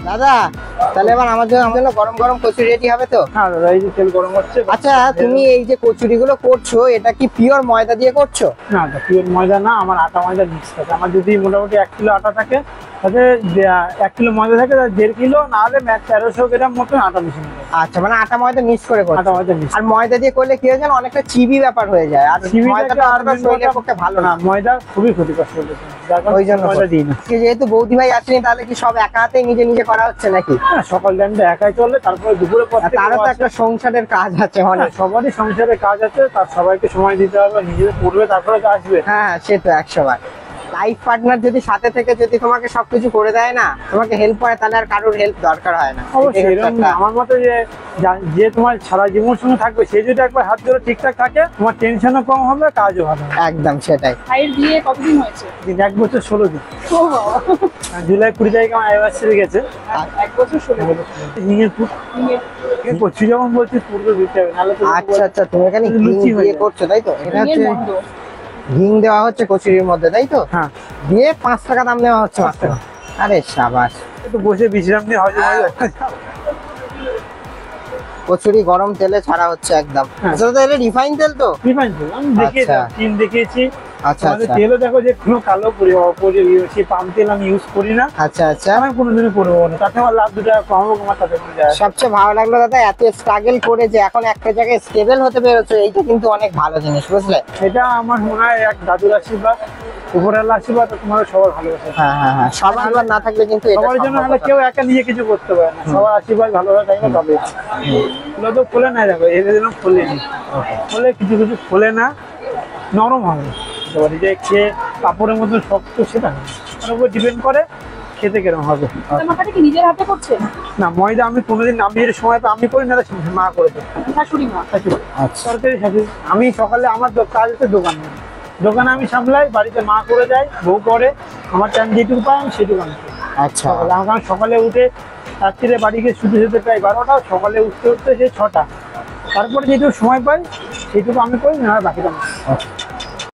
দাদা তাহলে এবার আমার জন্য গরম গরম কচুরি রেডি হবে তো? হ্যাঁ দাদা, এই যে তেল গরম হচ্ছে। আচ্ছা, তুমি এই যে কচুরি গুলো করছো এটা কি পিওর ময়দা দিয়ে করছো? না দাদা, পিওর ময়দা না, আমার আটা ময়দা মিক্স থাকে। আমার যদি মোটামুটি 1 কিলো আটা থাকে, তাতে 1 কিলো ময়দা থাকে, 1.5 কিলো না হলে 1300 গ্রাম মতন আটা মিশিয়ে নেবে। আচ্ছা, মানে আটা ময়দা মিক্স করে করছো? আটা ময়দা মিক্স। আর ময়দা দিয়ে করলে কি হয় জানো, অনেকটা চিবি ব্যাপার হয়ে যায়, আর ময়দাটা অতটা শরীরের পক্ষে ভালো না। ময়দা খুবই ক্ষতিকর শরীরের জন্য, যার কারণে ওই জন্য ময়দা দিই না। যেহেতু বৌদি ভাই আসেনি, তাহলে কি সব একা হাতে নিজে নিজে করা হচ্ছে নাকি? সকাল টাইমটা একাই চলে, তারপরে দুপুরে পর থেকে তারও তো একটা সংসারের কাজ আছে অনেক। সবারই সংসারে কাজ আছে, তার সবাইকে সময় দিতে হবে, নিজেদের পড়বে তারপরে আসবে। হ্যাঁ, সে তো 100 বার। লাইফ পার্টনার যদি সাথে থেকে যদি তোমাকে সবকিছু করে দেয় না, তোমাকে হেল্প করে, তাহলে আর কারোর হেল্প দরকার হয় না। অবশ্যই আমার মতে যে তোমার সারা জীবন সঙ্গে থাকবে, সে যদি একবার হাত ধরে ঠিকঠাক থাকে, তোমার টেনশনও কম হবে, কাজও ভালো হবে। একদম সেটাই। ভাইয়ের বিয়ে কতদিন হয়েছে? 1 বছর 16 দিন। ও বাবা, জুলাই 20 তারিখে আমার অ্যানিভার্সারি গেছে। 1 বছর 16 দিন। হিঙের পুর করছি যখন বলছি পূর্বে দিতে হবে, নাহলে তো আচ্ছা আচ্ছা, তুমি এখানে হিং লুচি হয়ে দিয়ে যায়। করছো তাই তো? এটা বিয়ের হচ্ছে বন্ধ। হিং দেওয়া হচ্ছে কচুরির মধ্যে তাই তো? হ্যাঁ, দিয়ে 5 টাকা দাম নেওয়া হচ্ছে মাত্র। আরে সাবাস। একটু বসে বিশ্রাম নিয়ে হজম হয়ে যাবে। কচুরি গরম তেলে ছাড়া হচ্ছে একদম। হ্যাঁ। আচ্ছা দাদা, এটা রিফাইন তেল তো? রিফাইন তেল আমি দেখিয়েছি, আচ্ছা। তিন দেখিয়েছি। আচ্ছা আমাদের আচ্ছা তেলও দেখো যে কোনো কালো সেই পাম তেল আমি ইউজ করি না, আচ্ছা আচ্ছা। আমি কোনোদিনও করবো না। তাতে আমার লাভ 2 টাকা কম হোক, আমার তাতে কোনো যায় আসে না। সবচেয়ে ভালো লাগলো দাদা, এত স্ট্রাগল করে যে এখন একটা জায়গায় স্টেবল হতে পেরেছো, এইটা কিন্তু অনেক ভালো জিনিস, বুঝলে? এটা আমার মনে হয় এক দাদুর আশীর্বাদ, উপরওয়ালার আশীর্বাদ, তোমার সবার ভালোবাসা। হ্যাঁ হ্যাঁ হ্যাঁ, সবার আশীর্বাদ না থাকলে কিন্তু এটা সবার জন্য সম্ভব হলে হতো না। কেউ একা নিজে কিছু করতে পারে না, সবার আশীর্বাদ ভালোবাসা থাকলে তবে। এগুলো তো খোলে না, দেখো এর জন্য খোলেনি, খোলে কিছু কিছু খোলে না, নরম হবে। এবার এই যে খেয়ে কাপড়ের মধ্যে শক্ত, সেটা না, তার উপর ডিপেন্ড করে খেতে কেরম হবে। মাথাটা কি নিজের হাতে করছেন? না, ময়দা আমি কোনোদিন আমি যদি সময় পাই আমি করি না, মা করে দেয়। শাশুড়ি মা। আচ্ছা সরকারি চাকরি। আমি সকালে আমার কাজ হচ্ছে দোকানে, দোকানে আমি সামলাই, বাড়িতে মা করে যায়, বউ করে। আমার টাইম যেটুকু পাই আমি সেটুকু আমি করি। আচ্ছা আমার সকালে উঠে রাত্রিরে বাড়ি গিয়ে শুতে শুতে প্রায় 12টা, সকালে উঠতে উঠতে সেই 6টা, তারপরে যেটুকু সময় পাই সেটুকু আমি করি, না বাকিটা না।